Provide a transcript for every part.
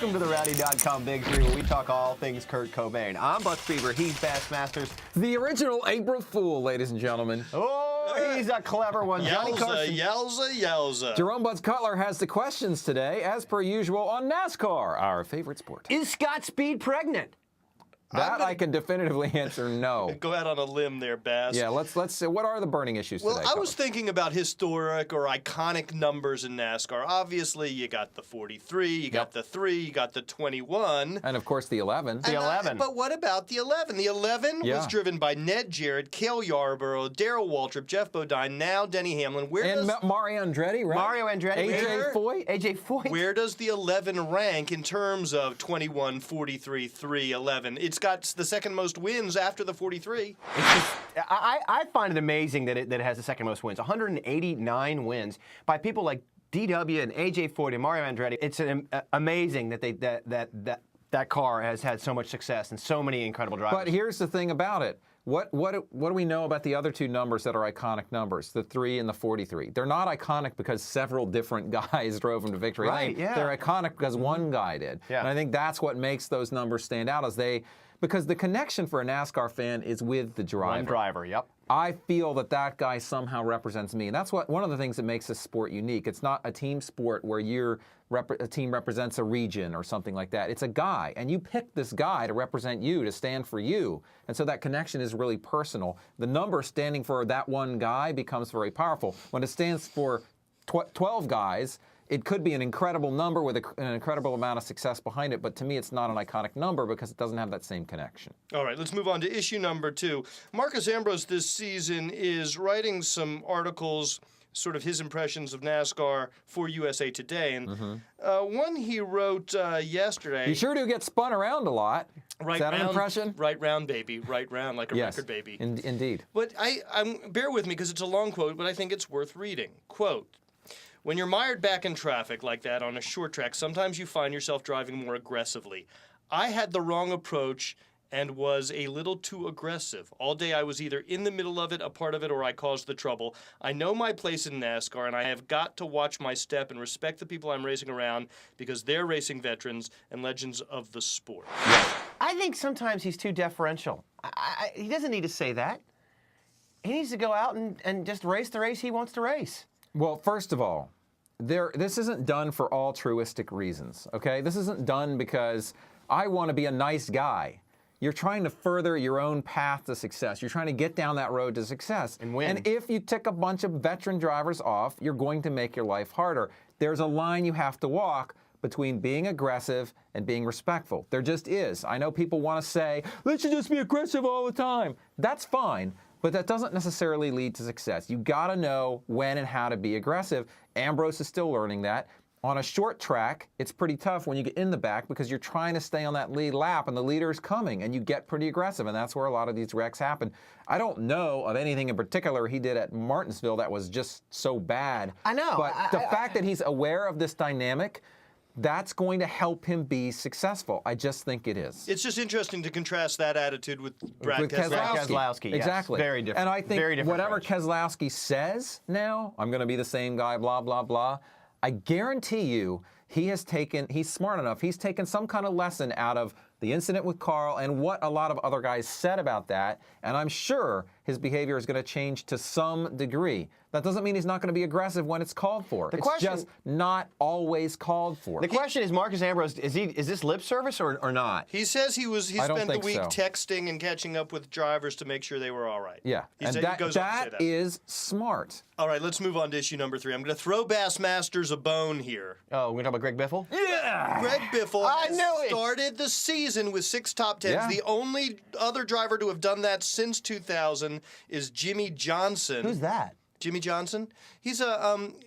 Welcome to the Rowdy.com Big Three, where we talk all things Kurt Cobain. I'm Buck Fever, he's Bassmasters. The original April Fool, ladies and gentlemen. Oh, he's a clever one. Johnny Carson. Yowza. Jerome Butts Cutler has the questions today, as per usual, on NASCAR, our favorite sport. Is Scott Speed pregnant? That I can definitively answer no. Go out on a limb there, Bass. Yeah, let's see. What are the burning issues today? Well, I was thinking about historic or iconic numbers in NASCAR. Obviously, you got the 43, you got the 3, you got the 21. And, of course, the 11. The 11. But what about the 11? The 11 was Yeah. driven by Ned Jarrett, Cale Yarborough, Darrell Waltrip, Jeff Bodine, now Denny Hamlin. And Mario Andretti, right? Mario Andretti. AJ Foyt. AJ Foyt. Where does the 11 rank in terms of 21, 43, 3, 11? It's got the second most wins after the 43. I find it amazing that it has the second most wins. 189 wins by people like DW and AJ Foyt and Mario Andretti. It's amazing that that car has had so much success and so many incredible drivers. But here's the thing about it. What do we know about the other two numbers that are iconic numbers, the 3 and the 43? They're not iconic because several different guys drove them to victory lane. Yeah. They're iconic because one guy did. Yeah. And I think that's what makes those numbers stand out, because the connection for a NASCAR fan is with the driver. One driver, yep. I feel that guy somehow represents me, and that's one of the things that makes this sport unique. It's not a team sport where a team represents a region or something like that. It's a guy, and you pick this guy to represent you, to stand for you, and so that connection is really personal. The number standing for that one guy becomes very powerful. When it stands for 12 guys, it could be an incredible number with an incredible amount of success behind it, but to me it's not an iconic number because it doesn't have that same connection. All right, let's move on to issue number 2. Marcus Ambrose this season is writing some articles, sort of his impressions of NASCAR for USA Today. And one he wrote yesterday. You sure do get spun around a lot. Right Is that round, an impression? Right round, baby. Right round, like a Yes, record baby. Indeed. But bear with me because it's a long quote, but I think it's worth reading. Quote, "When you're mired back in traffic like that on a short track, sometimes you find yourself driving more aggressively. I had the wrong approach and was a little too aggressive. All day I was either in the middle of it, a part of it, or I caused the trouble. I know my place in NASCAR, and I have got to watch my step and respect the people I'm racing around because they're racing veterans and legends of the sport." I think sometimes he's too deferential. He doesn't need to say that. He needs to go out and just race the race he wants to race. Well, first of all, this isn't done for altruistic reasons, okay? This isn't done because I want to be a nice guy. You're trying to further your own path to success. You're trying to get down that road to success. And win. And if you tick a bunch of veteran drivers off, you're going to make your life harder. There's a line you have to walk between being aggressive and being respectful. There just is. I know people want to say, they should just be aggressive all the time. That's fine. But that doesn't necessarily lead to success. You got to know when and how to be aggressive. Ambrose is still learning that. On a short track, it's pretty tough when you get in the back because you're trying to stay on that lead lap and the leader is coming and you get pretty aggressive, and that's where a lot of these wrecks happen. I don't know of anything in particular he did at Martinsville that was just so bad. I know. But the fact that he's aware of this dynamic, that's going to help him be successful. I just think it is. It's just interesting to contrast that attitude with Brad Keselowski, yes. Exactly. Very different. And I think Very different whatever approach. Keselowski says now, I'm going to be the same guy, blah, blah, blah, I guarantee you he's smart enough, he's taken some kind of lesson out of the incident with Carl and what a lot of other guys said about that, and I'm sure his behavior is going to change to some degree. That doesn't mean he's not going to be aggressive when it's called for. It's just not always called for. The question is, Marcus Ambrose, is this lip service or not? He says he spent the week so. texting and catching up with drivers to make sure they were all right. Yeah, He and goes on to say that is smart. All right, let's move on to issue number 3. I'm going to throw Bassmasters a bone here. Oh, we're going to talk about Greg Biffle? Yeah! Greg Biffle I has knew it. started the season with 6 top 10s. Yeah. The only other driver to have done that since 2000 is Jimmy Johnson. Who's that? Jimmy Johnson. He's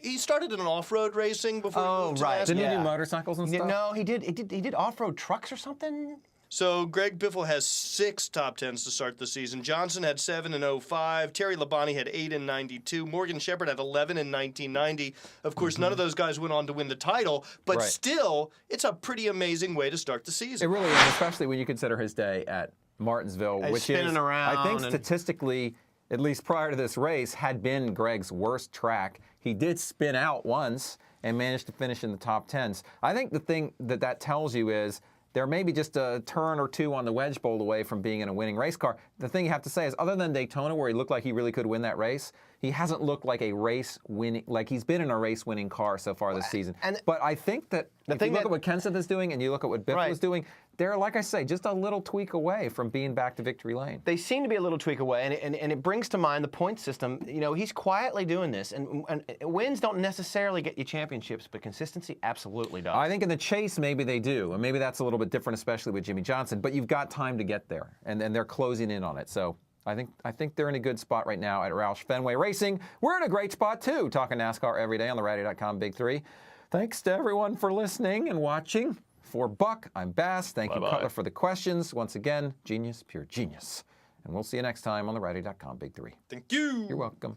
he started in off-road racing before he moved to right. NASCAR. Didn't he Yeah. do motorcycles and stuff? No, he did off-road trucks or something? So Greg Biffle has 6 top 10s to start the season. Johnson had 7 in 05. Terry Labonte had 8 in 92. Morgan Shepherd had 11 in 1990. Of course, none of those guys went on to win the title, but Right. still, it's a pretty amazing way to start the season. It really is, especially when you consider his day at Martinsville, which spinning is, around I think and- statistically, at least prior to this race, had been Greg's worst track. He did spin out once and managed to finish in the top 10s. I think the thing that tells you is they're maybe just a turn or two on the wedge bowl away from being in a winning race car. The thing you have to say is, other than Daytona, where he looked like he really could win that race, he hasn't looked like like he's been in a race-winning car so far this season. But I think that if you look at what Kenseth is doing and you look at what Biffle is doing, they're, like I say, just a little tweak away from being back to victory lane. They seem to be a little tweak away, and it brings to mind the point system. You know, he's quietly doing this, and wins don't necessarily get you championships, but consistency absolutely does. I think in the chase, maybe they do, and maybe that's a little bit different, especially with Jimmy Johnson. But you've got time to get there, and they're closing in on it. So I think they're in a good spot right now at Roush Fenway Racing. We're in a great spot too, talking NASCAR every day on the Radio.com Big Three. Thanks to everyone for listening and watching. For Buck, I'm Bass. Thank you, Cutler, for the questions. Once again, genius, pure genius. And we'll see you next time on the Rowdy.com Big Three. Thank you. You're welcome.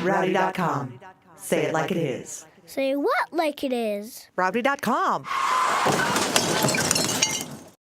Rowdy.com. Say it like it is. Say what like it is? Rowdy.com.